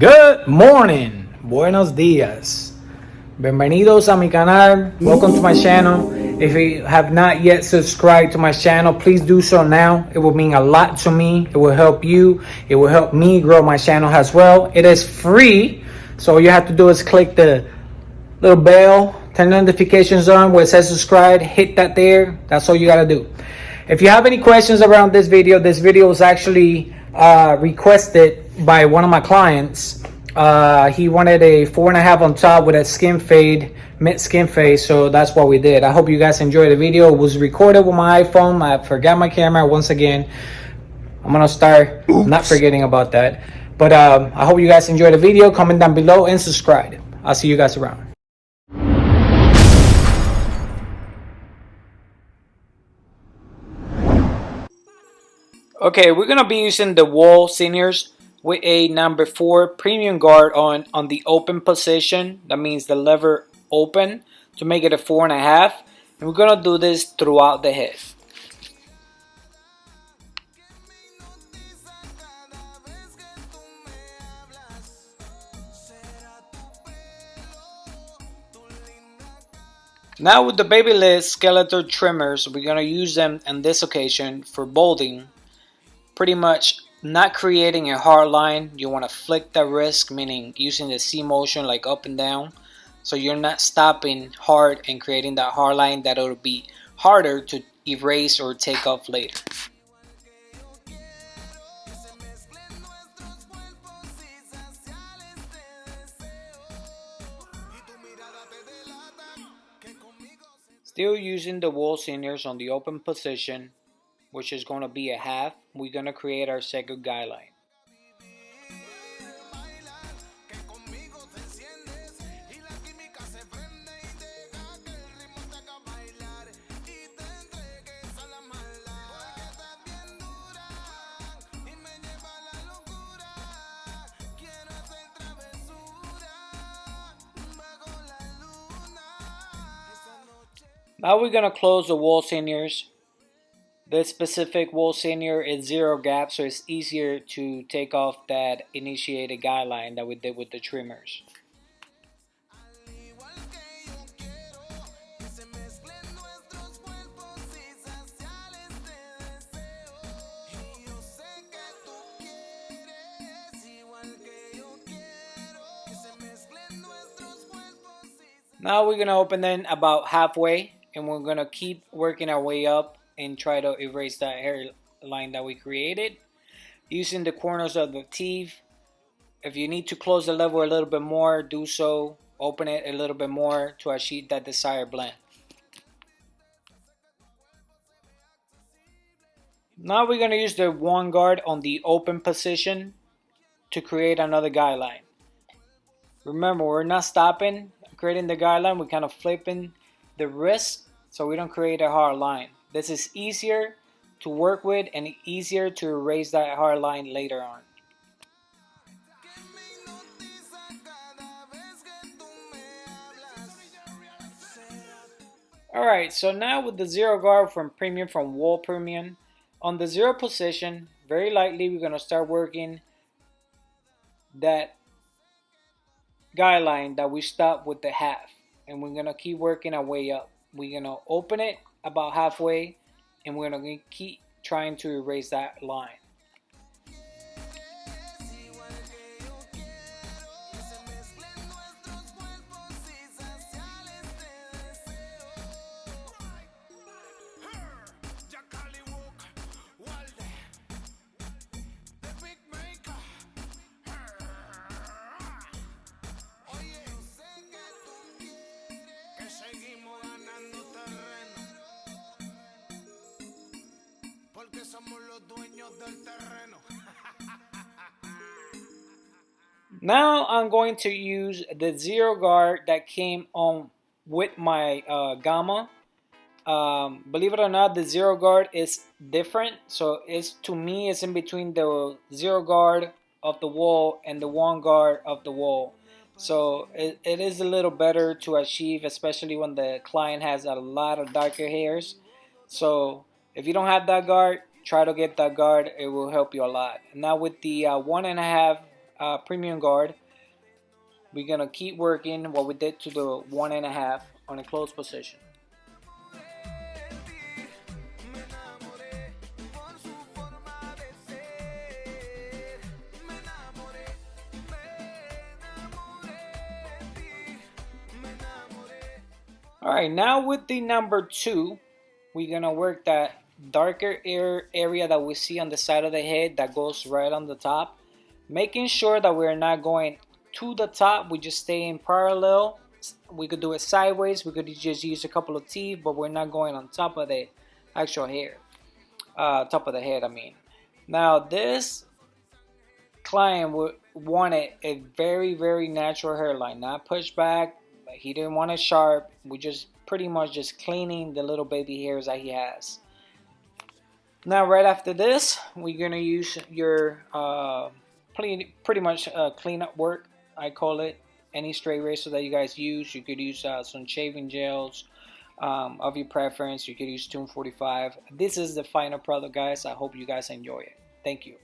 Good morning, buenos días. Bienvenidos a mi canal. Welcome to my channel. If you have not yet subscribed to my channel, please do so now. It will mean a lot to me. It will help you. It will help me grow my channel as well. It is free, so all you have to do is click the little bell, turn notifications on where it says subscribe, hit that there. That's all you gotta do. If you have any questions around this video was actually requested by one of my clients. He wanted a 4.5 on top with a skin fade, mid skin fade, so that's what we did. I hope you guys enjoyed the video. It was recorded with my iPhone. I forgot my camera once again. I'm gonna start not forgetting about that. But I hope you guys enjoyed the video. Comment down below and subscribe. I'll see you guys around. Okay, we're gonna be using the WAHL seniors with a number 4 premium guard on the open position. That means the lever open to make it a 4.5, and we're gonna do this throughout the head. Now with the BABYLISS skeletal trimmers, we're gonna use them on this occasion for balding. Pretty much not creating a hard line. You want to flick the wrist, meaning using the C motion like up and down, so you're not stopping hard and creating that hard line that it'll be harder to erase or take off later. Still using the WAHL seniors on the open position, which is going to be a half. We're going to create our second guideline. Now we're going to close the WAHL seniors. This specific WAHL senior is 0 gap, so it's easier to take off that initiated guideline that we did with the trimmers. Now we're going to open them about halfway, and we're going to keep working our way up and try to erase that hairline that we created using the corners of the teeth. If you need to close the level a little bit more, do so. Open it a little bit more to achieve that desired blend. Now we're going to use the one guard on the open position to create another guideline. Remember, we're not stopping creating the guideline. We're kind of flipping the wrist so we don't create a hard line. This is easier to work with and easier to erase that hard line later on. Alright, so now with the 0 guard from WAHL Premium, on the 0 position, very lightly we're going to start working that guideline that we stopped with the half, and we're going to keep working our way up. We're going to open it about halfway, and we're going to keep trying to erase that line. Now I'm going to use the 0 guard that came on with my gamma. Believe it or not, the 0 guard is different. So to me, it's in between the 0 guard of the WAHL and the 1 guard of the WAHL. So it is a little better to achieve, especially when the client has a lot of darker hairs. So if you don't have that guard, try to get that guard. It will help you a lot. Now with the 1.5 premium guard. We're gonna keep working what we did to the 1.5 on a closed position. Alright, now with the number 2, we're gonna work that darker area that we see on the side of the head that goes right on the top, making sure that we're not going to the top. We just stay in parallel. We could do it sideways, we could just use a couple of teeth, but we're not going on top of the actual hair, top of the head I mean. Now this client wanted a very natural hairline, not pushed back. He didn't want it sharp. We just pretty much just cleaning the little baby hairs that he has. Now right after this, we're gonna use your pretty much cleanup work, I call it. Any straight razor that you guys use. You could use some shaving gels of your preference. You could use 245. This is the final product, guys. I hope you guys enjoy it. Thank you.